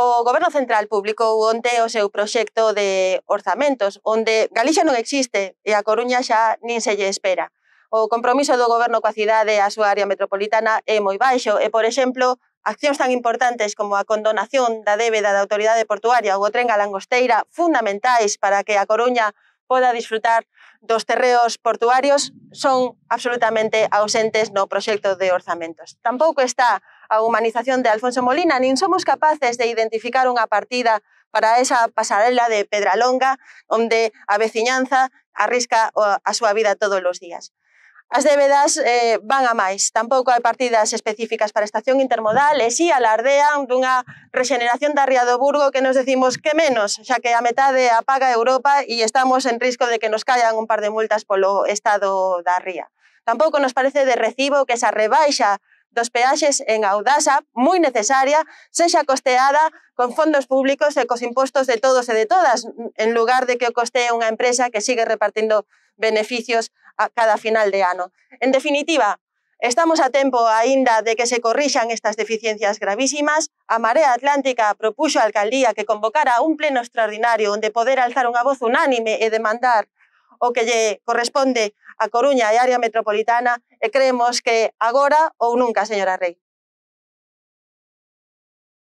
O Goberno Central publicou onte o seu proxecto de orzamentos, onde Galicia non existe e a Coruña xa nin se lle espera. O compromiso do Goberno coa cidade e a súa área metropolitana é moi baixo e, por exemplo, accións tan importantes como a condonación da débeda da autoridade portuaria ou o tren a Langosteira, fundamentais para que a Coruña poda disfrutar dos terreos portuarios, son absolutamente ausentes no proxecto de orzamentos. Tampouco está a humanización de Alfonso Molina, nin somos capaces de identificar unha partida para esa pasarela de Pedralonga, onde a veciñanza arrisca a súa vida todos os días. As débedas van a máis. Tampouco hai partidas específicas para a estación intermodal e si alardean dunha rexeneración da ría do Burgo que nos decimos que menos, xa que a metade a paga Europa e estamos en risco de que nos caian un par de multas polo estado da ría. Tampouco nos parece de recibo que esa rebaixa dos peaxes en Audasa, moi necesaria, sexa costeada con fondos públicos e cos impostos de todos e de todas, en lugar de que o costee unha empresa que sigue repartindo beneficios a cada final de ano. En definitiva, estamos a tempo aínda de que se corrixan estas deficiencias gravísimas. A Marea Atlántica propuxo a alcaldía que convocara un pleno extraordinario onde poder alzar unha voz unánime e demandar o que lle corresponde a Coruña e a área metropolitana e creemos que agora ou nunca, señora Rei.